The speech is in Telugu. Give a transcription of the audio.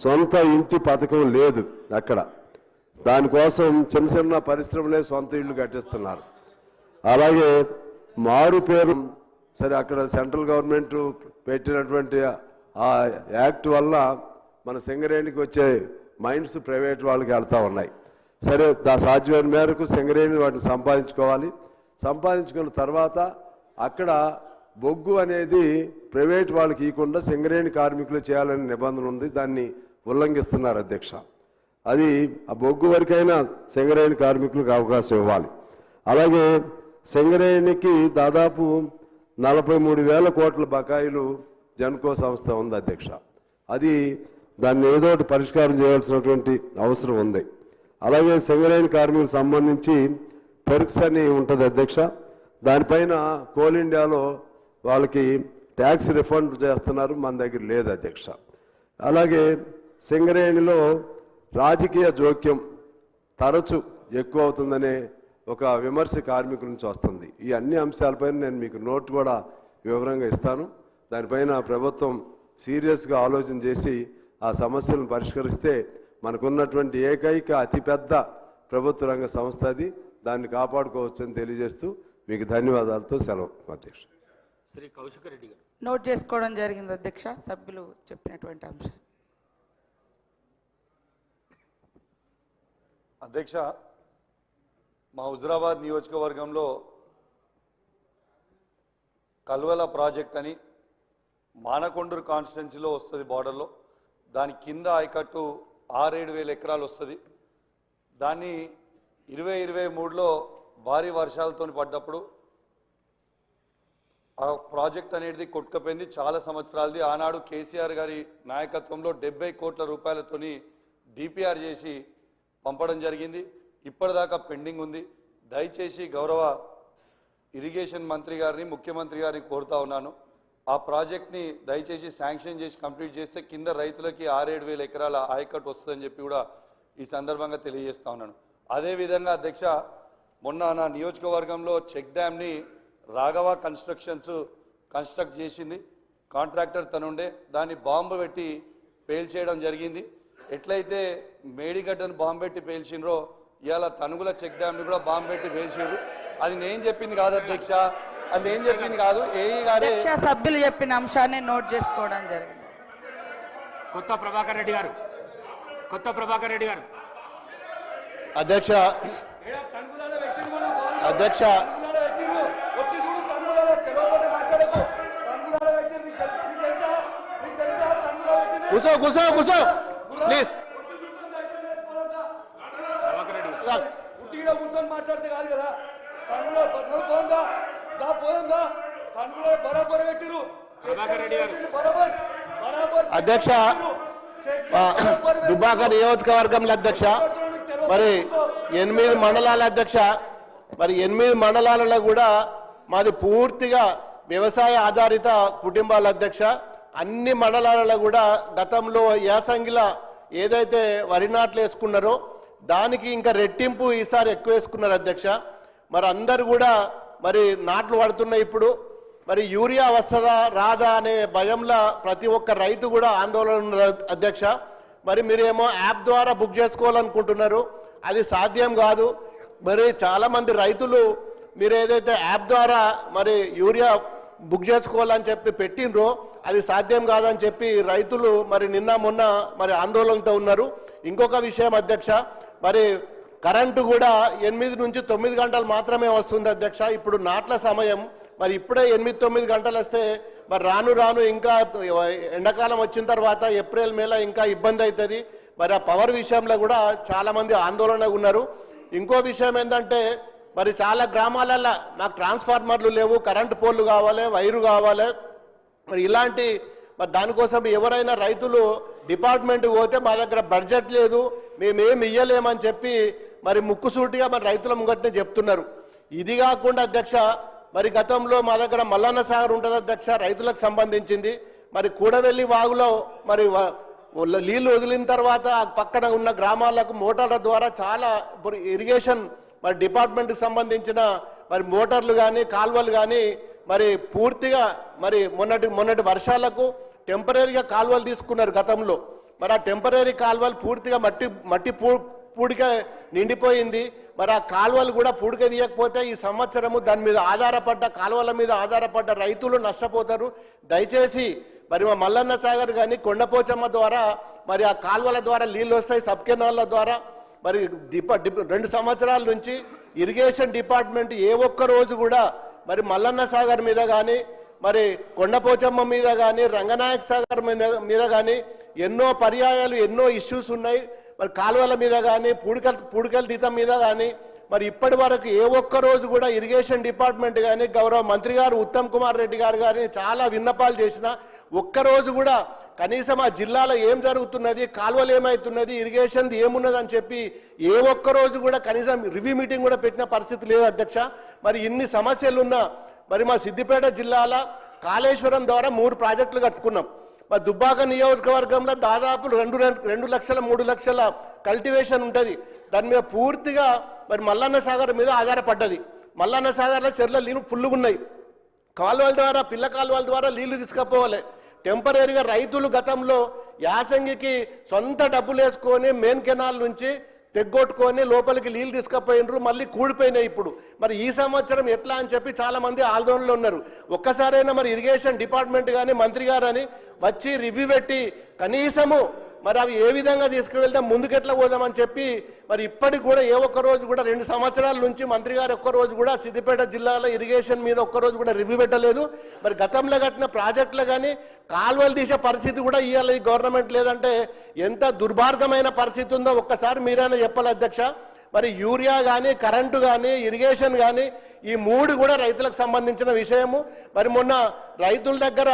సొంత ఇంటి పథకం లేదు అక్కడ. దానికోసం చిన్న చిన్న పరిశ్రమలే సొంత ఇళ్ళు కట్టిస్తున్నారు. అలాగే మారు పేరు సరే అక్కడ సెంట్రల్ గవర్నమెంట్ పెట్టినటువంటి ఆ యాక్ట్ వల్ల మన సింగరేణికి వచ్చే మైన్స్ ప్రైవేట్ వాళ్ళకి వెళ్తూ ఉన్నాయి. సరే సాధ్యమైన మేరకు సింగరేణి వాటిని సంపాదించుకోవాలి. సంపాదించుకున్న తర్వాత అక్కడ బొగ్గు అనేది ప్రైవేట్ వాళ్ళకి ఇవ్వకుండా సింగరేణి కార్మికులు చేయాలనే నిబంధన ఉంది. దాన్ని ఉల్లంఘిస్తున్నారు అధ్యక్ష. అది ఆ బొగ్గు వరకైనా సింగరేణి కార్మికులకు అవకాశం ఇవ్వాలి. అలాగే సింగరేణికి దాదాపు 43,000 కోట్ల బకాయిలు జెన్కో సంస్థ ఉంది అధ్యక్ష. అది దాన్ని ఏదో ఒకటి పరిష్కారం చేయాల్సినటువంటి అవసరం ఉంది. అలాగే సింగరేణి కార్మికులకు సంబంధించి పెర్క్స్ అని ఉంటుంది అధ్యక్ష. దానిపైన కోల్ ఇండియాలో వాళ్ళకి ట్యాక్స్ రిఫండ్ చేస్తున్నారు, మన దగ్గర లేదు అధ్యక్ష. అలాగే సింగరేణిలో రాజకీయ జోక్యం తరచు ఎక్కువ అవుతుందనే ఒక విమర్శ కార్మికుల నుంచి వస్తుంది. ఈ అన్ని అంశాలపైన నేను మీకు నోట్ కూడా వివరంగా ఇస్తాను. దానిపైన ప్రభుత్వం సీరియస్గా ఆలోచన చేసి ఆ సమస్యలను పరిష్కరిస్తే మనకున్నటువంటి ఏకైక అతిపెద్ద ప్రభుత్వ రంగ సంస్థ అది. దాన్ని కాపాడుకోవచ్చని తెలియజేస్తూ మీకు ధన్యవాదాలతో సెలవు అధ్యక్ష. శ్రీ కౌశిక్ రెడ్డి గారు నోట్ చేసుకోవడం జరిగింది అధ్యక్ష, సభ్యులు చెప్పినటువంటి అంశం. అధ్యక్ష, మా హుజరాబాద్ నియోజకవర్గంలో కల్వల ప్రాజెక్ట్ అని మానకొండూరు కాన్స్టిట్యున్సీలో వస్తుంది బార్డర్లో. దాని కింద ఆయకట్టు 6-7 ఎకరాలు వస్తుంది. దాన్ని 2023లో భారీ వర్షాలతో పడ్డప్పుడు ఆ ప్రాజెక్ట్ అనేది కొట్టుకుపోయింది. చాలా సంవత్సరాలది. ఆనాడు కేసీఆర్ గారి నాయకత్వంలో 70 కోట్ల రూపాయలతోని డిపిఆర్ చేసి పంపడం జరిగింది. ఇప్పటిదాకా పెండింగ్ ఉంది. దయచేసి గౌరవ ఇరిగేషన్ మంత్రి గారిని, ముఖ్యమంత్రి గారిని కోరుతా ఉన్నాను, ఆ ప్రాజెక్ట్ని దయచేసి శాంక్షన్ చేసి కంప్లీట్ చేస్తే కింద రైతులకి 6-7 ఎకరాల ఆయకట్టు వస్తుందని చెప్పి కూడా ఈ సందర్భంగా తెలియజేస్తా ఉన్నాను. అదేవిధంగా అధ్యక్ష, మొన్న నా నియోజకవర్గంలో చెక్ డ్యామ్ని రాఘవ కన్స్ట్రక్ట్ చేసింది. కాంట్రాక్టర్ తనుండే దాన్ని బాంబు పెట్టి పేల్చేయడం జరిగింది. ఎట్లయితే మేడిగడ్డను బాంబు పెట్టి పేల్చిండ్రో ఇవాళ తనుగుల చెక్ డ్యామ్ని కూడా బాంబు పెట్టి పేల్చిండ్రు. అది నేను చెప్పింది కాదు అధ్యక్ష, అది నేను చెప్పింది కాదు, ఏఈ గారే సభ్యులు చెప్పిన అంశాన్ని నోట్ చేసుకోవడం జరిగింది. కొత్త ప్రభాకర్ రెడ్డి గారు అధ్యక్ష అధ్యక్ష కూసో ప్లీజ్. మాట్లాడితే కాదు కదా, అధ్యక్ష దుబ్బాక నియోజకవర్గంలో అధ్యక్ష మరి 8 మండలాల అధ్యక్ష, మరి 8 మండలాలలో కూడా మాది పూర్తిగా వ్యవసాయ ఆధారిత కుటుంబాల అధ్యక్ష. అన్ని మండలాలలో కూడా గతంలో యాసంగిలా ఏదైతే వరి నాట్లు వేసుకున్నారో దానికి ఇంకా రెట్టింపు ఈసారి ఎక్కువ వేసుకున్నారు అధ్యక్ష. మరి అందరు కూడా మరి నాట్లు పడుతున్నాయి. ఇప్పుడు మరి యూరియా వస్తుందా రాదా అనే భయంలో ప్రతి ఒక్క రైతు కూడా ఆందోళన ఉన్నారు అధ్యక్ష. మరి మీరేమో యాప్ ద్వారా బుక్ చేసుకోవాలనుకుంటున్నారు, అది సాధ్యం కాదు. మరి చాలామంది రైతులు మీరు ఏదైతే యాప్ ద్వారా మరి యూరియా బుక్ చేసుకోవాలని చెప్పి పెట్టినరో అది సాధ్యం కాదని చెప్పి రైతులు మరి నిన్న మొన్న మరి ఆందోళనతో ఉన్నారు. ఇంకొక విషయం అధ్యక్ష, మరి కరెంటు కూడా 8 నుంచి 9 గంటలు మాత్రమే వస్తుంది అధ్యక్ష. ఇప్పుడు నాట్ల సమయం, మరి ఇప్పుడే 8-9 గంటలు వస్తే మరి రాను ఇంకా ఎండాకాలం వచ్చిన తర్వాత ఏప్రిల్ మేలో ఇంకా ఇబ్బంది అవుతుంది. మరి ఆ పవర్ విషయంలో కూడా చాలామంది ఆందోళన ఉన్నారు. ఇంకో విషయం ఏంటంటే మరి చాలా గ్రామాలలో నాకు ట్రాన్స్ఫార్మర్లు లేవు, కరెంటు పోల్లు కావాలి, వైరు కావాలి. మరి ఇలాంటి మరి దానికోసం ఎవరైనా రైతులు డిపార్ట్మెంట్కి పోతే మా దగ్గర బడ్జెట్ లేదు, మేమేమి ఇయ్యలేమని చెప్పి మరి ముక్కుసూటిగా మరి రైతుల ముంగట్నే చెప్తున్నారు. ఇది కాకుండా అధ్యక్ష, మరి గతంలో మా దగ్గర మల్లన్న సాగర్ ఉంటుంది అధ్యక్ష, రైతులకు సంబంధించింది. మరి కూడవెల్లి వాగులో మరి నీళ్లు వదిలిన తర్వాత పక్కన ఉన్న గ్రామాలకు మోటార్ల ద్వారా చాలా ఇరిగేషన్ మరి డిపార్ట్మెంట్కి సంబంధించిన మరి మోటార్లు కానీ కాల్వలు కానీ మరి పూర్తిగా మరి మొన్నటి వర్షాలకు టెంపరీగా కాల్వలు తీసుకున్నారు గతంలో. మరి ఆ టెంపరీ కాలువలు పూర్తిగా మట్టి పూడిక నిండిపోయింది. మరి ఆ కాలువలు కూడా పూడిక తీయకపోతే ఈ సంవత్సరము దాని మీద ఆధారపడ్డ కాలువల మీద ఆధారపడ్డ రైతులు నష్టపోతారు. దయచేసి మరి మా మల్లన్న సాగర్ కానీ కొండపోచమ్మ ద్వారా మరి ఆ కాలువల ద్వారా నీళ్ళు వస్తాయి, సబ్ కెనాల్ల ద్వారా. మరి 2 సంవత్సరాల నుంచి ఇరిగేషన్ డిపార్ట్మెంట్ ఏ ఒక్క రోజు కూడా మరి మల్లన్న సాగర్ మీద కానీ మరి కొండపోచమ్మ మీద కానీ రంగనాయక సాగర్ మీద కానీ ఎన్నో పర్యాయాలు ఎన్నో ఇష్యూస్ ఉన్నాయి. మరి కాలువల మీద కానీ పూడికల తీతం మీద కానీ మరి ఇప్పటి వరకు ఏ ఒక్క రోజు కూడా ఇరిగేషన్ డిపార్ట్మెంట్ కానీ గౌరవ మంత్రి గారు ఉత్తమ్ కుమార్ రెడ్డి గారు కానీ చాలా విన్నపాలు చేసిన ఒక్కరోజు కూడా కనీసం ఆ జిల్లాలో ఏం జరుగుతున్నది, కాలువలు ఏమవుతున్నది, ఇరిగేషన్ ఏమున్నది అని చెప్పి ఏ ఒక్క రోజు కూడా కనీసం రివ్యూ మీటింగ్ కూడా పెట్టిన పరిస్థితి లేదు అధ్యక్ష. మరి ఇన్ని సమస్యలున్నా మరి మా సిద్దిపేట జిల్లాలో కాళేశ్వరం ద్వారా 3 ప్రాజెక్టులు కట్టుకున్నాం. మరి దుబ్బాక నియోజకవర్గంలో దాదాపు 2 లక్షల 3 లక్షల కల్టివేషన్ ఉంటుంది. దాని మీద పూర్తిగా మరి మల్లన్న సాగర్ మీద ఆధారపడ్డది. మల్లన్న సాగర్లో చెర్ల నీళ్ళు ఫుల్లుగా ఉన్నాయి. కాలువల ద్వారా పిల్ల కాలువల ద్వారా నీళ్లు తీసుకుపోవాలి. టెంపరీగా రైతులు గతంలో యాసంగికి సొంత డబ్బులు వేసుకొని మెయిన్ కెనాల్ నుంచి తెగ్గొట్టుకొని లోపలికి నీళ్ళు తీసుకుపోయినరు, మళ్ళీ కూడిపోయినాయి. ఇప్పుడు మరి ఈ సంవత్సరం ఎట్లా అని చెప్పి చాలా మంది ఆందోళనలో ఉన్నారు. ఒక్కసారైనా మరి ఇరిగేషన్ డిపార్ట్మెంట్ కానీ మంత్రి గారు అని వచ్చి రివ్యూ పెట్టి కనీసము మరి అవి ఏ విధంగా తీసుకువెళ్దాం, ముందుకెట్లా పోదామని చెప్పి మరి ఇప్పటికి కూడా ఏ ఒక్క రోజు కూడా 2 సంవత్సరాల నుంచి మంత్రి గారు ఒక్క రోజు కూడా సిద్దిపేట జిల్లాలో ఇరిగేషన్ మీద ఒక్క రోజు కూడా రివ్యూ పెట్టలేదు. మరి గతంలో కట్టిన ప్రాజెక్టులు కానీ కాలువలు తీసే పరిస్థితి కూడా ఇవాళ ఈ గవర్నమెంట్ లేదంటే ఎంత దుర్మార్గమైన పరిస్థితి ఉందో ఒక్కసారి మీరైనా చెప్పాలి అధ్యక్ష. మరి యూరియా కానీ కరెంటు కానీ ఇరిగేషన్ కానీ ఈ 3 కూడా రైతులకు సంబంధించిన విషయము. మరి మొన్న రైతుల దగ్గర